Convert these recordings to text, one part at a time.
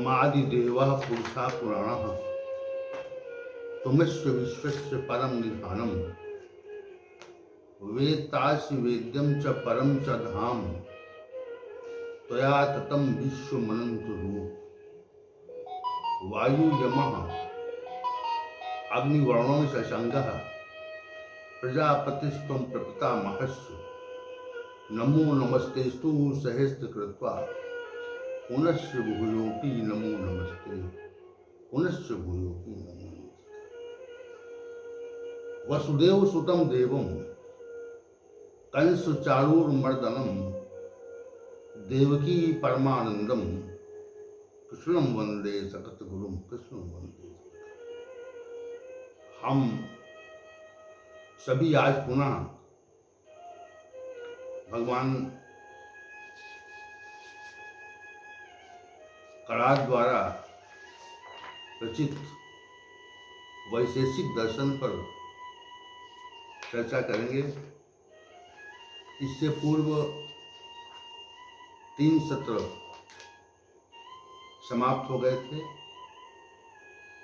त्वमादिदेवः पुरुषः पुराणः त्वमस्य विश्वस्य परम निधानम् वेत्तासि वेद्यं च परम च धाम त्वया ततं विश्वमनन्तरूप। वायु यमः अग्निवर्णो शशाङ्कः प्रजापतिस्त्वं प्रपितामहस्य नमो नमस्तेस्तु सहस्रकृत्वा पुनश्च भूयोऽपि नमो नमस्ते पुनश्च भूयोऽपि नमो नमस्ते। वसुदेव सुतं देवं कंस चारूरमर्दनं देवकी परमानंदम कृष्णं वंदे सततगुरुं कृष्णं वंदे। हम सभी आज पुनः भगवान कणाद द्वारा रचित वैशेषिक दर्शन पर चर्चा करेंगे। इससे पूर्व 3 सत्र समाप्त हो गए थे।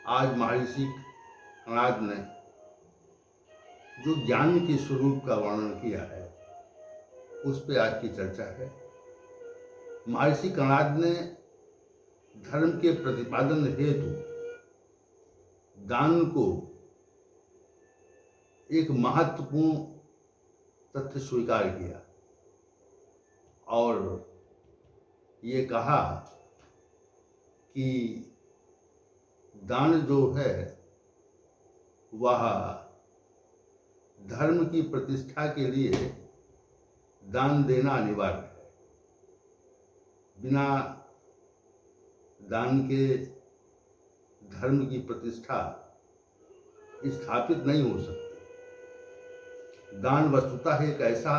आज महर्षि कणाद ने जो ज्ञान के स्वरूप का वर्णन किया है उस पर आज की चर्चा है। महर्षि कणाद ने धर्म के प्रतिपादन हेतु दान को एक महत्वपूर्ण तथ्य स्वीकार किया और ये कहा कि दान जो है वह धर्म की प्रतिष्ठा के लिए दान देना अनिवार्य है। बिना दान के धर्म की प्रतिष्ठा स्थापित नहीं हो सकती। दान वस्तुतः एक ऐसा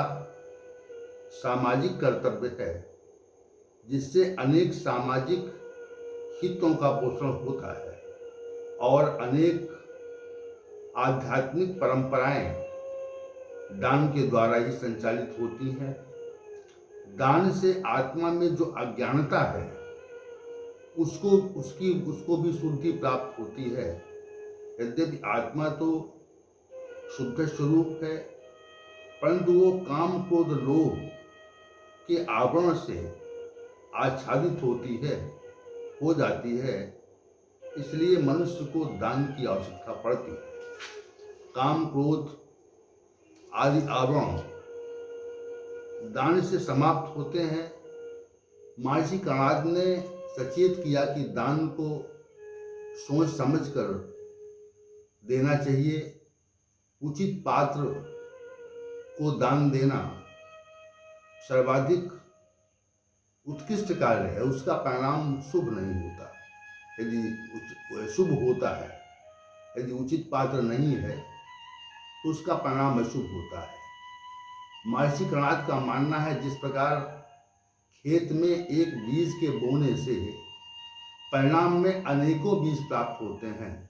सामाजिक कर्तव्य है जिससे अनेक सामाजिक हितों का पोषण होता है और अनेक आध्यात्मिक परंपराएं दान के द्वारा ही संचालित होती हैं। दान से आत्मा में जो अज्ञानता है उसको भी शुद्धि प्राप्त होती है। यद्यपि आत्मा तो शुद्ध स्वरूप है परंतु वो काम क्रोध लोभ के आवरण से आच्छादित हो जाती है। इसलिए मनुष्य को दान की आवश्यकता पड़ती है। काम क्रोध आदि आवरण दान से समाप्त होते हैं। महर्षि कणाद ने सचेत किया कि दान को सोच समझकर देना चाहिए। उचित पात्र को दान देना सर्वाधिक उत्कृष्ट कार्य है। उसका परिणाम शुभ नहीं होता। यदि शुभ होता है, यदि उचित पात्र नहीं है तो उसका परिणाम अशुभ होता है। महर्षि कणाद का मानना है जिस प्रकार खेत में एक बीज के बोने से परिणाम में अनेकों बीज प्राप्त होते हैं,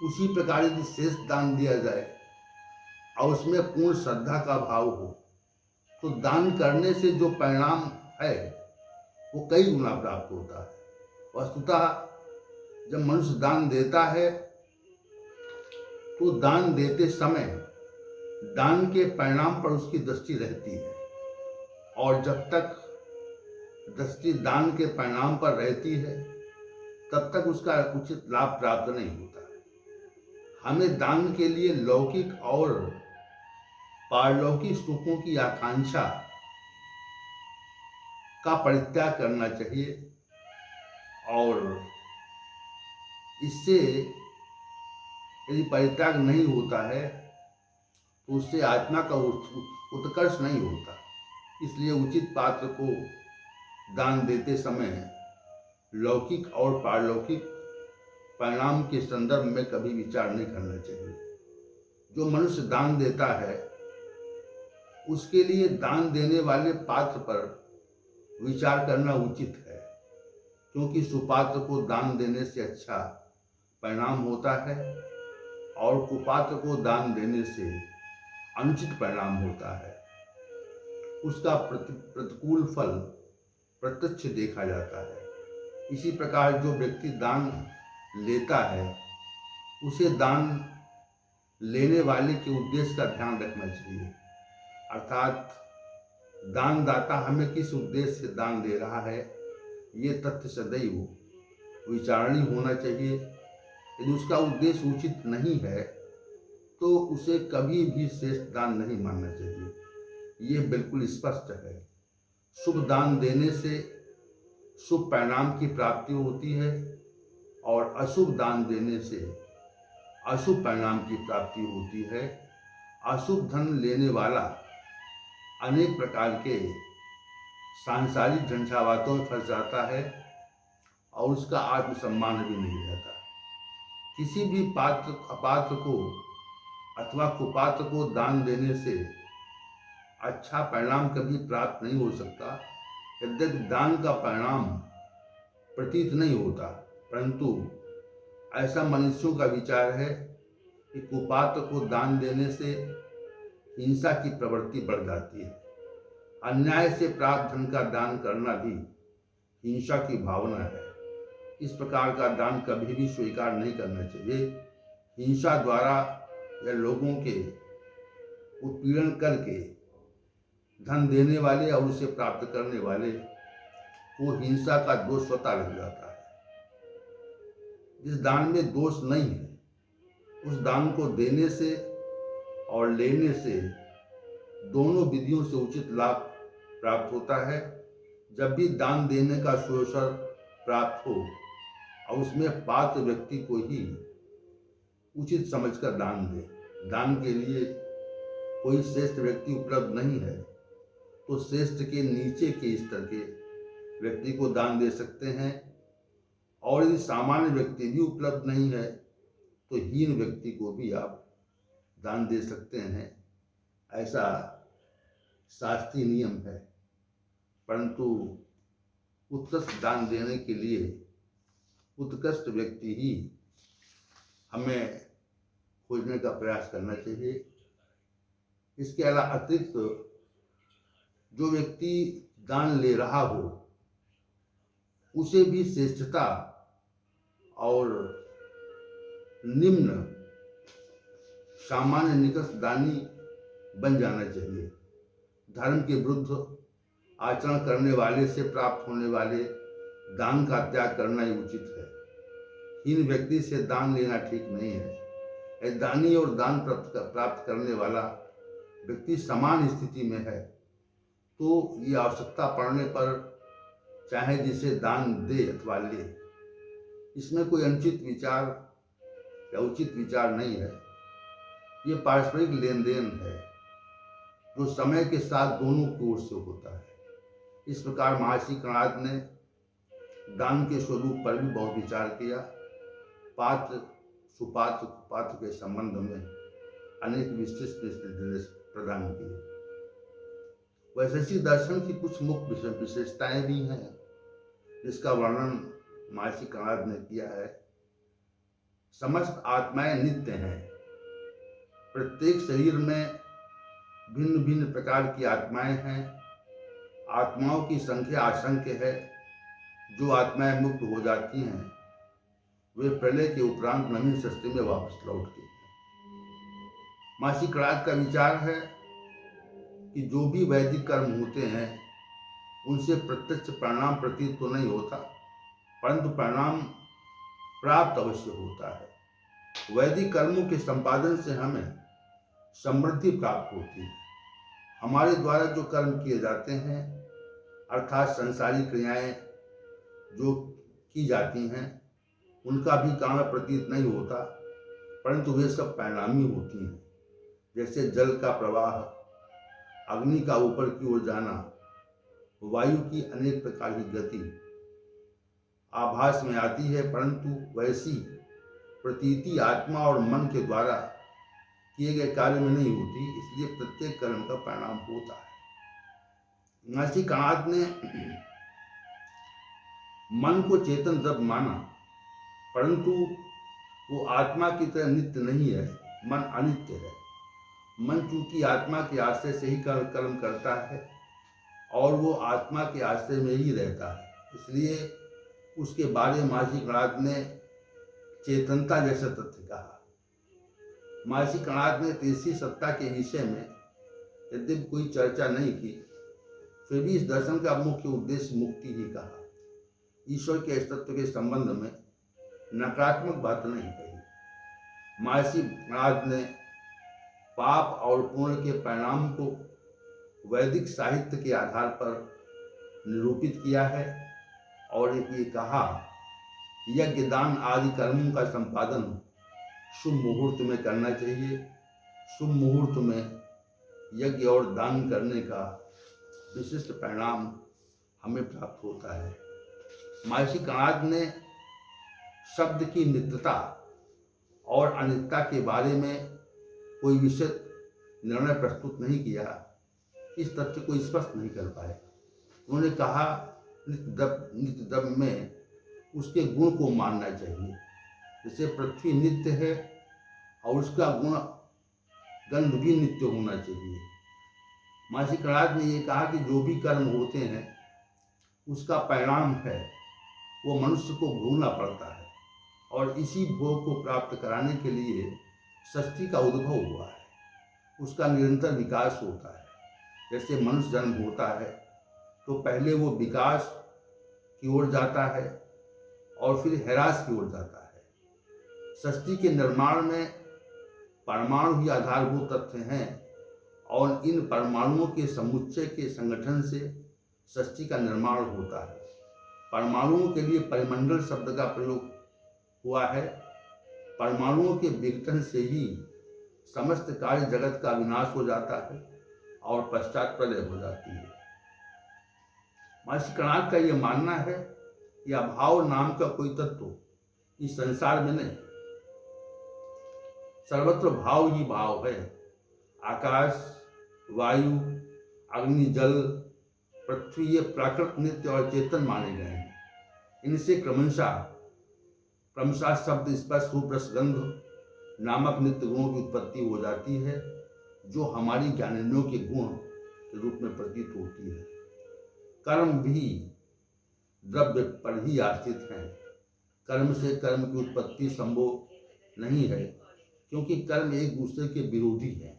उसी प्रकार यदि शेष दान दिया जाए और उसमें पूर्ण श्रद्धा का भाव हो तो दान करने से जो परिणाम है वो कई गुना प्राप्त होता है। वस्तुतः जब मनुष्य दान देता है तो दान देते समय दान के परिणाम पर उसकी दृष्टि रहती है और जब तक दृष्टि दान के परिणाम पर रहती है तब तक उसका उचित लाभ प्राप्त नहीं होता। हमें दान के लिए लौकिक और पारलौकिक सुखों की आकांक्षा का परित्याग करना चाहिए और इससे यदि परित्याग नहीं होता है तो उससे आत्मा का उत्कर्ष नहीं होता। इसलिए उचित पात्र को दान देते समय लौकिक और पारलौकिक परिणाम के संदर्भ में कभी विचार नहीं करना चाहिए। जो मनुष्य दान देता है उसके लिए दान देने वाले पात्र पर विचार करना उचित है, क्योंकि सुपात्र को दान देने से अच्छा परिणाम होता है और कुपात्र को दान देने से अनुचित परिणाम होता है। उसका प्रतिकूल फल प्रत्यक्ष देखा जाता है। इसी प्रकार जो व्यक्ति दान लेता है उसे दान लेने वाले के उद्देश्य का ध्यान रखना चाहिए। अर्थात दान दाता हमें किस उद्देश्य से दान दे रहा है, ये तथ्य सदैव विचारणीय होना चाहिए। यदि उसका उद्देश्य उचित नहीं है तो उसे कभी भी श्रेष्ठ दान नहीं मानना चाहिए। ये बिल्कुल स्पष्ट है। शुभ दान देने से शुभ परिणाम की प्राप्ति होती है और अशुभ दान देने से अशुभ परिणाम की प्राप्ति होती है। अशुभ धन लेने वाला अनेक प्रकार के सांसारिक झंझावातों में फंस जाता है और उसका आत्मसम्मान भी नहीं रहता। किसी भी पात्र अपात्र को अथवा कुपात्र को दान देने से अच्छा परिणाम कभी प्राप्त नहीं हो सकता। यद्यपि दान का परिणाम प्रतीत नहीं होता, परंतु ऐसा मनुष्यों का विचार है कि कुपात्र को दान देने से हिंसा की प्रवृत्ति बढ़ जाती है। अन्याय से प्राप्त धन का दान करना भी हिंसा की भावना है। इस प्रकार का दान कभी भी स्वीकार नहीं करना चाहिए। हिंसा द्वारा या लोगों के उत्पीड़न करके धन देने वाले और उसे प्राप्त करने वाले को हिंसा का दोष स्वतः लग जाता है। जिस दान में दोष नहीं है उस दान को देने से और लेने से दोनों विधियों से उचित लाभ प्राप्त होता है। जब भी दान देने का सुअवसर प्राप्त हो और उसमें पात्र व्यक्ति को ही उचित समझकर दान दे। दान के लिए कोई श्रेष्ठ व्यक्ति उपलब्ध नहीं है तो श्रेष्ठ के नीचे के स्तर के व्यक्ति को दान दे सकते हैं, और यदि सामान्य व्यक्ति भी उपलब्ध नहीं है तो हीन व्यक्ति को भी आप दान दे सकते हैं। ऐसा शास्त्रीय नियम है। परंतु उत्कृष्ट दान देने के लिए उत्कृष्ट व्यक्ति ही हमें खोजने का प्रयास करना चाहिए। इसके अलावा अतिरिक्त जो व्यक्ति दान ले रहा हो उसे भी श्रेष्ठता और निम्न सामान्य निकष दानी बन जाना चाहिए। धर्म के विरुद्ध आचरण करने वाले से प्राप्त होने वाले दान का त्याग करना ही उचित है। हीन व्यक्ति से दान लेना ठीक नहीं है। दानी और दान प्राप्त करने वाला व्यक्ति समान स्थिति में है तो ये आवश्यकता पड़ने पर चाहे जिसे दान दे अथवा ले, इसमें कोई अनुचित विचार या उचित विचार नहीं है। ये पारस्परिक लेन देन है जो समय के साथ दोनों की ओर से होता है। इस प्रकार महर्षि कणाद ने दान के स्वरूप पर भी बहुत विचार किया। पात्र सुपात्र कुपात्र के संबंध में अनेक विशिष्ट निर्देश प्रदान किए। वैशेषिक दर्शन की कुछ मुख्य विशेषताएं भी हैं जिसका वर्णन महर्षि कणाद ने किया है। समस्त आत्माएं नित्य हैं। प्रत्येक शरीर में भिन्न भिन्न प्रकार की आत्माएं हैं। आत्माओं की संख्या असंख्य है। जो आत्माएं मुक्त हो जाती हैं वे प्रलय के उपरांत नवीन सृष्टि में वापस लौटती हैं। महर्षि कणाद का विचार है कि जो भी वैदिक कर्म होते हैं उनसे प्रत्यक्ष परिणाम प्रतीत तो नहीं होता, परंतु परिणाम प्राप्त अवश्य होता है। वैदिक कर्मों के संपादन से हमें समृद्धि प्राप्त होती है। हमारे द्वारा जो कर्म किए जाते हैं अर्थात संसारिक क्रियाएं जो की जाती हैं उनका भी काम प्रतीत नहीं होता, परंतु वे सब परिणामी होती हैं। जैसे जल का प्रवाह, अग्नि का ऊपर की ओर जाना, वायु की अनेक प्रकार की गति आभास में आती है, परंतु वैसी प्रतीति आत्मा और मन के द्वारा किए गए कार्य में नहीं होती। इसलिए प्रत्येक कर्म का परिणाम होता है। महर्षि कणाद ने मन को चेतन जब माना, परंतु वो आत्मा की तरह नित्य नहीं है। मन अनित्य है। मन चूंकि आत्मा के आश्रय से ही कर्म करता है और वो आत्मा के आश्रय में ही रहता है, इसलिए उसके बारे में महर्षि कणाद ने चेतनता जैसा तथ्य कहा। महर्षि कणाद ने तीसरी सत्ता के विषय में यद्यपि कोई चर्चा नहीं की, फिर भी इस दर्शन का मुख्य उद्देश्य मुक्ति ही कहा। ईश्वर के अस्तित्व के संबंध में नकारात्मक बात नहीं कही। महर्षि कणाद ने पाप और पुण्य के परिणाम को वैदिक साहित्य के आधार पर निरूपित किया है और ये कहा, यज्ञ दान आदि कर्मों का संपादन शुभ मुहूर्त में करना चाहिए। शुभ मुहूर्त में यज्ञ और दान करने का विशिष्ट परिणाम हमें प्राप्त होता है। महर्षि कणाद ने शब्द की नित्यता और अनित्यता के बारे में कोई विशद निर्णय प्रस्तुत नहीं किया, इस तथ्य को स्पष्ट नहीं कर पाए। उन्होंने कहा, नित्य द्रव्य में उसके गुण को मानना चाहिए। जैसे पृथ्वी नित्य है और उसका गुण गंध भी नित्य होना चाहिए। महर्षि कणाद ने ये कहा कि जो भी कर्म होते हैं उसका परिणाम है वो मनुष्य को भोगना पड़ता है और इसी भोग को प्राप्त कराने के लिए सृष्टि का उद्भव हुआ है, उसका निरंतर विकास होता है। जैसे मनुष्य जन्म होता है तो पहले वो विकास की ओर जाता है और फिर ह्रास की ओर जाता है। सृष्टि के निर्माण में परमाणु ही आधारभूत तत्व हैं और इन परमाणुओं के समुच्चय के संगठन से सृष्टि का निर्माण होता है। परमाणुओं के लिए परिमंडल शब्द का प्रयोग हुआ है। परमाणुओं के विघटन से ही समस्त कार्य जगत का विनाश हो जाता है और पश्चात प्रलय हो जाती है। महर्षि कणाद का यह मानना है कि अभाव नाम का कोई तत्व इस संसार में नहीं, सर्वत्र भाव ही भाव है। आकाश, वायु, अग्नि, जल, पृथ्वी ये प्राकृत नित्य और चेतन माने गए हैं। इनसे क्रमशः शब्द, स्पर्श, रूप, रस, गंध नामक नित्य गुणों की उत्पत्ति हो जाती है, जो हमारी ज्ञानेंद्रियों के गुण के रूप में प्रतीत होती है। कर्म भी द्रव्य पर ही आश्रित हैं। कर्म से कर्म की उत्पत्ति संभव नहीं है, क्योंकि कर्म एक दूसरे के विरोधी हैं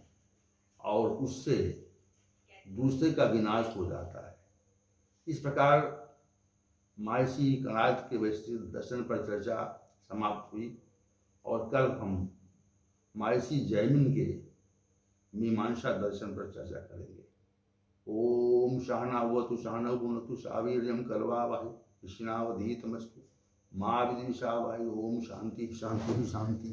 और उससे दूसरे का विनाश हो जाता है। इस प्रकार महर्षि कणाद के वैश्विक दर्शन पर चर्चा समाप्त हुई और कल हम महर्षि जैमिनि के मीमांसा दर्शन पर चर्चा करेंगे। ओम सहनावतु सहनौ भुनक्तु सह वीर्यं करवावहै कृष्णावधीतमस्तु मा विद्विषावहै। ओम शांति शांति शांति।